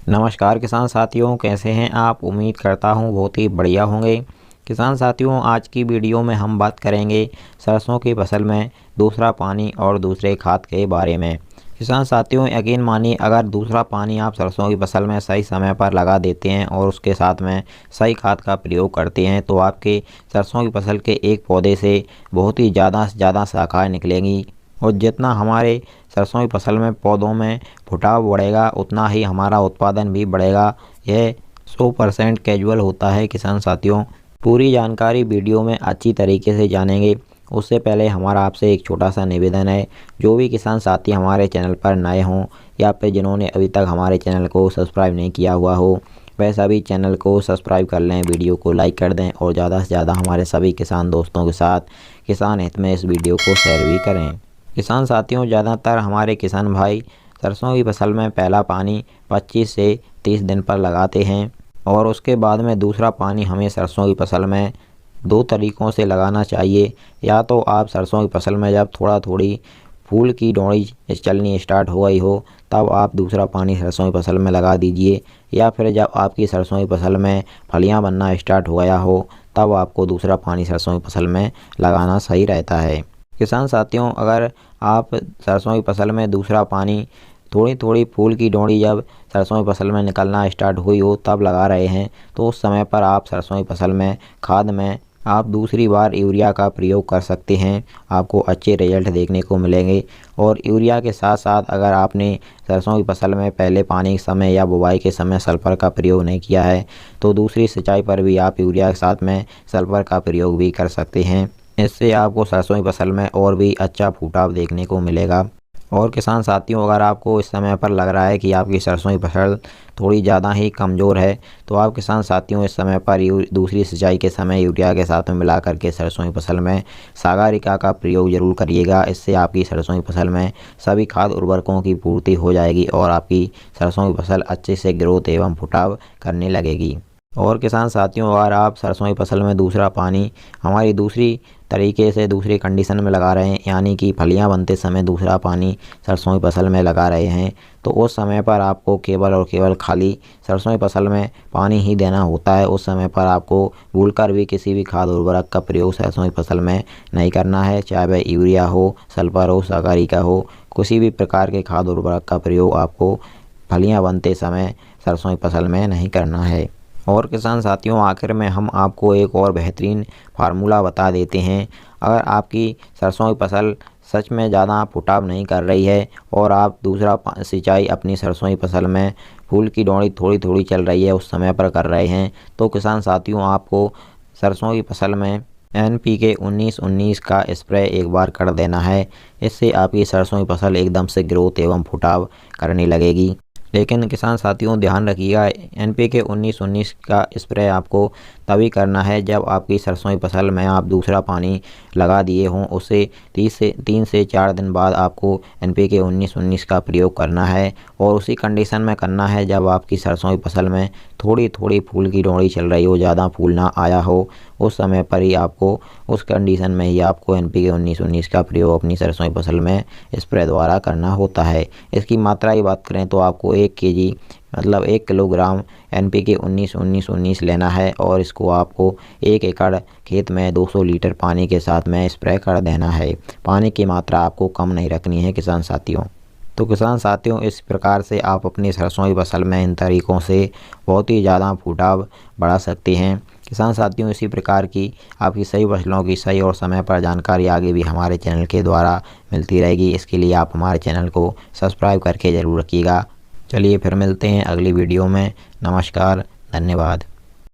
नमस्कार किसान साथियों, कैसे हैं आप। उम्मीद करता हूं बहुत ही बढ़िया होंगे। किसान साथियों, आज की वीडियो में हम बात करेंगे सरसों की फसल में दूसरा पानी और दूसरे खाद के बारे में। किसान साथियों, यकीन मानिए, अगर दूसरा पानी आप सरसों की फसल में सही समय पर लगा देते हैं और उसके साथ में सही खाद का प्रयोग करते हैं तो आपके सरसों की फसल के एक पौधे से बहुत ही ज़्यादा से ज़्यादा शाखाएँ निकलेंगी। और जितना हमारे सरसों की फसल में पौधों में फुटाव बढ़ेगा उतना ही हमारा उत्पादन भी बढ़ेगा। यह 100% कैजुअल होता है। किसान साथियों, पूरी जानकारी वीडियो में अच्छी तरीके से जानेंगे। उससे पहले हमारा आपसे एक छोटा सा निवेदन है, जो भी किसान साथी हमारे चैनल पर नए हों या फिर जिन्होंने अभी तक हमारे चैनल को सब्सक्राइब नहीं किया हुआ हो, वह सभी चैनल को सब्सक्राइब कर लें, वीडियो को लाइक कर दें और ज़्यादा से ज़्यादा हमारे सभी किसान दोस्तों के साथ किसान हित में इस वीडियो को शेयर भी करें। किसान साथियों, ज़्यादातर हमारे किसान भाई सरसों की फसल में पहला पानी 25 से 30 दिन पर लगाते हैं और उसके बाद में दूसरा पानी हमें सरसों की फसल में दो तरीक़ों से लगाना चाहिए। या तो आप सरसों की फसल में जब थोड़ा थोड़ी फूल की डोरी चलनी स्टार्ट हो गई हो तब आप दूसरा पानी सरसों की फसल में लगा दीजिए, या फिर जब आपकी सरसों की फसल में फलियां बनना स्टार्ट हो गया हो तब आपको दूसरा पानी सरसों की फसल में लगाना सही रहता है। किसान साथियों, अगर आप सरसों की फसल में दूसरा पानी थोड़ी थोड़ी फूल की डोरी जब सरसों की फसल में निकलना स्टार्ट हुई हो तब लगा रहे हैं तो उस समय पर आप सरसों की फसल में खाद में आप दूसरी बार यूरिया का प्रयोग कर सकते हैं। आपको अच्छे रिजल्ट देखने को मिलेंगे। और यूरिया के साथ साथ अगर आपने सरसों की फसल में पहले पानी के समय या बुवाई के समय सल्फर का प्रयोग नहीं किया है तो दूसरी सिंचाई पर भी आप यूरिया के साथ में सल्फर का प्रयोग भी कर सकते हैं। इससे आपको सरसों की फसल में और भी अच्छा फुटाव देखने को मिलेगा। और किसान साथियों, अगर आपको इस समय पर लग रहा है कि आपकी सरसों की फसल थोड़ी ज़्यादा ही कमज़ोर है तो आप किसान साथियों इस समय पर दूसरी सिंचाई के समय यूरिया के साथ में मिला करके सरसों की फसल में सागरिका का प्रयोग ज़रूर करिएगा। इससे आपकी सरसों की फसल में सभी खाद उर्वरकों की पूर्ति हो जाएगी और आपकी सरसों की फसल अच्छे से ग्रोथ एवं फुटाव करने लगेगी। और किसान साथियों, अगर आप सरसों की फसल में दूसरा पानी हमारी दूसरी तरीके से दूसरी कंडीशन में लगा रहे हैं, यानी कि फलियां बनते समय दूसरा पानी सरसों की फसल में लगा रहे हैं, तो उस समय पर आपको केवल और केवल खाली सरसों की फसल में पानी ही देना होता है। उस समय पर आपको भूलकर भी किसी भी खाद उर्वरक का प्रयोग सरसों की फसल में नहीं करना है, चाहे वह यूरिया हो, सल्फर हो, सागरिका हो, किसी भी प्रकार के खाद उर्वरक का प्रयोग आपको फलियाँ बनते समय सरसों की फसल में नहीं करना है। और किसान साथियों, आखिर में हम आपको एक और बेहतरीन फार्मूला बता देते हैं। अगर आपकी सरसों की फसल सच में ज़्यादा फुटाव नहीं कर रही है और आप दूसरा सिंचाई अपनी सरसों की फसल में फूल की डोरी थोड़ी थोड़ी चल रही है उस समय पर कर रहे हैं तो किसान साथियों, आपको सरसों की फसल में NPK 19-19 का स्प्रे एक बार कर देना है। इससे आपकी सरसों की फसल एकदम से ग्रोथ एवं फुटाव करने लगेगी। लेकिन किसान साथियों, ध्यान रखिएगा, NPK 19-19 का स्प्रे आपको तभी करना है जब आपकी सरसों की फसल में आप दूसरा पानी लगा दिए हों। उससे 3 से 4 दिन बाद आपको NPK 19-19 का प्रयोग करना है और उसी कंडीशन में करना है जब आपकी सरसों की फसल में थोड़ी थोड़ी फूल की डोरी चल रही हो, ज़्यादा फूल ना आया हो। उस समय पर ही आपको, उस कंडीशन में ही आपको NPK 19-19 का प्रयोग अपनी सरसों की फसल में स्प्रे द्वारा करना होता है। इसकी मात्रा की बात करें तो आपको 1 kg मतलब 1 किलोग्राम NPK 19-19-19 लेना है और इसको आपको 1 एकड़ खेत में 200 लीटर पानी के साथ में स्प्रे कर देना है। पानी की मात्रा आपको कम नहीं रखनी है किसान साथियों। तो किसान साथियों, इस प्रकार से आप अपनी सरसों की फसल में इन तरीक़ों से बहुत ही ज़्यादा फुटाव बढ़ा सकते हैं। किसान साथियों, इसी प्रकार की आपकी सही फसलों की सही और समय पर जानकारी आगे भी हमारे चैनल के द्वारा मिलती रहेगी। इसके लिए आप हमारे चैनल को सब्सक्राइब करके ज़रूर रखिएगा। चलिए फिर मिलते हैं अगली वीडियो में। नमस्कार, धन्यवाद।